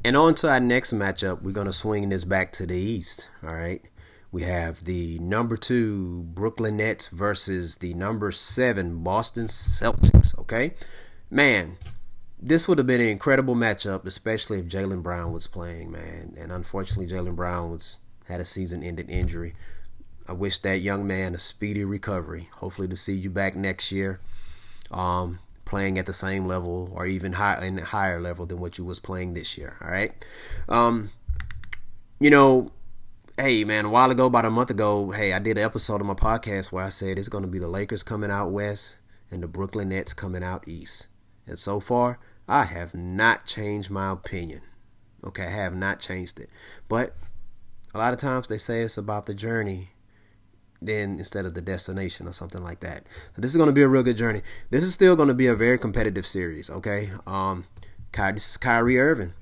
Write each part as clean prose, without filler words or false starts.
And on to our next matchup. We're going to swing this back to the East. All right. We have the number 2 Brooklyn Nets versus the number 7 Boston Celtics. Okay. Man, this would have been an incredible matchup, especially if Jaylen Brown was playing, man. And unfortunately, Jaylen Brown had a season-ending injury. I wish that young man a speedy recovery. Hopefully to see you back next year, playing at the same level or even higher level than what you was playing this year. All right. Hey man, a while ago, about a month ago, I did an episode of my podcast where I said it's going to be the Lakers coming out west and the Brooklyn Nets coming out east. And so far, I have not changed my opinion. Okay, I have not changed it. But a lot of times they say it's about the journey then instead of the destination or something like that. So this is going to be a real good journey. This is still going to be a very competitive series, okay? This is Kyrie Irving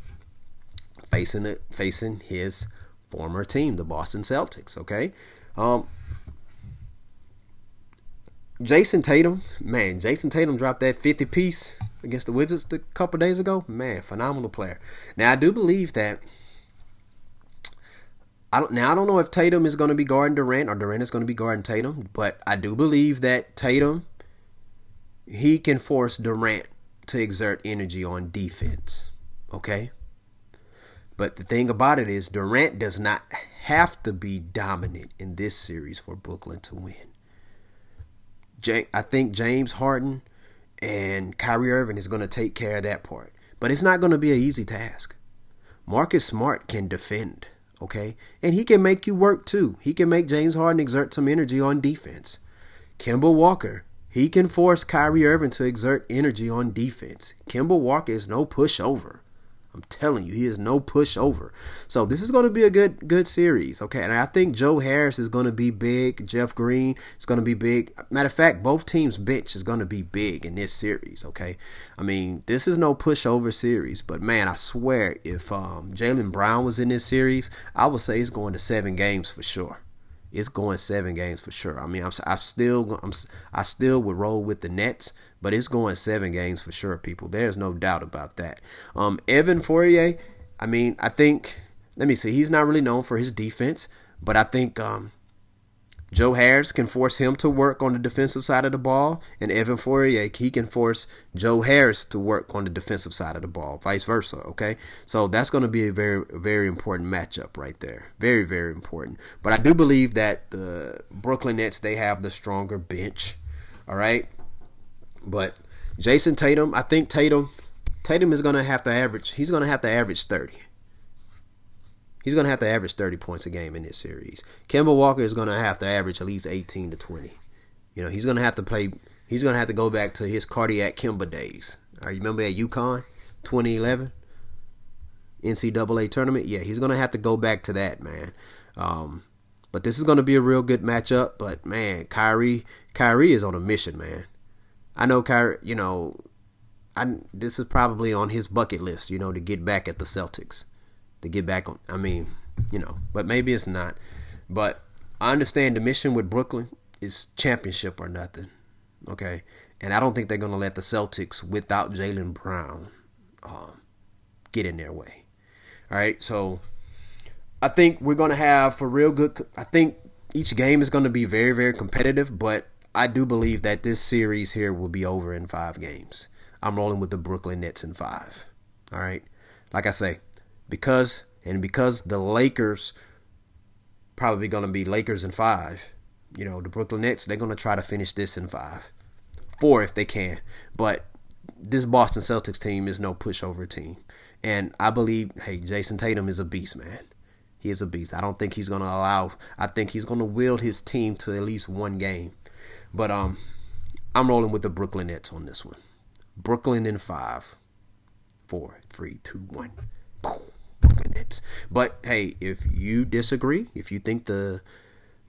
facing his former team, the Boston Celtics, okay? Jason Tatum dropped that 50 piece against the Wizards a couple days ago. Man, phenomenal player. Now I do believe that I don't know if Tatum is going to be guarding Durant or Durant is going to be guarding Tatum, but I do believe that Tatum, he can force Durant to exert energy on defense, okay? But the thing about it is Durant does not have to be dominant in this series for Brooklyn to win. I think James Harden and Kyrie Irving is going to take care of that part. But it's not going to be an easy task. Marcus Smart can defend, okay? And he can make you work too. He can make James Harden exert some energy on defense. Kemba Walker, he can force Kyrie Irving to exert energy on defense. Kemba Walker is no pushover. I'm telling you, he is no pushover. So this is going to be a good series, okay? And I think Joe Harris is going to be big. Jeff Green is going to be big. Matter of fact, both teams' bench is going to be big in this series, okay? I mean, this is no pushover series, but man, I swear, if Jaylen Brown was in this series, I would say it's going to 7 games for sure. It's going 7 games for sure. I mean, I still would roll with the Nets, but it's going 7 games for sure, people. There's no doubt about that. Evan Fournier, I mean, let me see, he's not really known for his defense, but I think Joe Harris can force him to work on the defensive side of the ball, and Evan Fournier, he can force Joe Harris to work on the defensive side of the ball, vice versa, okay? So that's going to be a very, very important matchup right there. Very, very important. But I do believe that the Brooklyn Nets, they have the stronger bench, all right? But Jason Tatum, I think Tatum is going to have to average, he's going to have to average 30. He's going to have to average 30 points a game in this series. Kemba Walker is going to have to average at least 18 to 20. You know, he's going to have to go back to his cardiac Kemba days. All right, you remember at UConn, 2011? NCAA tournament? Yeah, he's going to have to go back to that, man. But this is going to be a real good matchup. But, man, Kyrie is on a mission, man. I know Kyrie, this is probably on his bucket list, to get back at the Celtics. To get back on, but maybe it's not. But I understand the mission with Brooklyn is championship or nothing, okay? And I don't think they're going to let the Celtics without Jaylen Brown get in their way. All right, so I think we're going to have I think each game is going to be very, very competitive, but I do believe that this series here will be over in 5 games. I'm rolling with the Brooklyn Nets in 5. All right, like I say, because the Lakers probably going to be Lakers in 5, the Brooklyn Nets, they're going to try to finish this in 5. 4 if they can. But this Boston Celtics team is no pushover team. And I believe, Jason Tatum is a beast, man. He is a beast. I don't think he's going to I think he's going to wield his team to at least 1 game. But I'm rolling with the Brooklyn Nets on this one. Brooklyn in 5. 4, 3, 2, 1. Boom. Brooklyn Nets. But hey, if you disagree, if you think the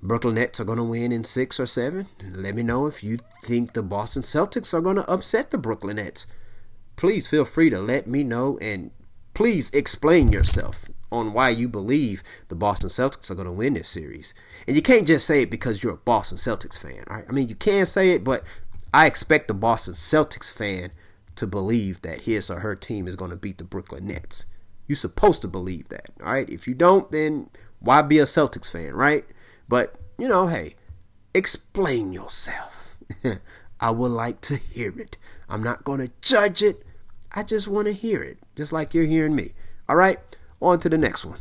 Brooklyn Nets are going to win in 6 or 7, let me know. If you think the Boston Celtics are going to upset the Brooklyn Nets, please feel free to let me know, and please explain yourself on why you believe the Boston Celtics are going to win this series. And you can't just say it because you're a Boston Celtics fan, all right? I mean, you can say it, but I expect the Boston Celtics fan to believe that his or her team is going to beat the Brooklyn Nets. You're supposed to believe that. All right. If you don't, then why be a Celtics fan, right? But, hey, explain yourself. I would like to hear it. I'm not going to judge it. I just want to hear it, just like you're hearing me. All right, on to the next one.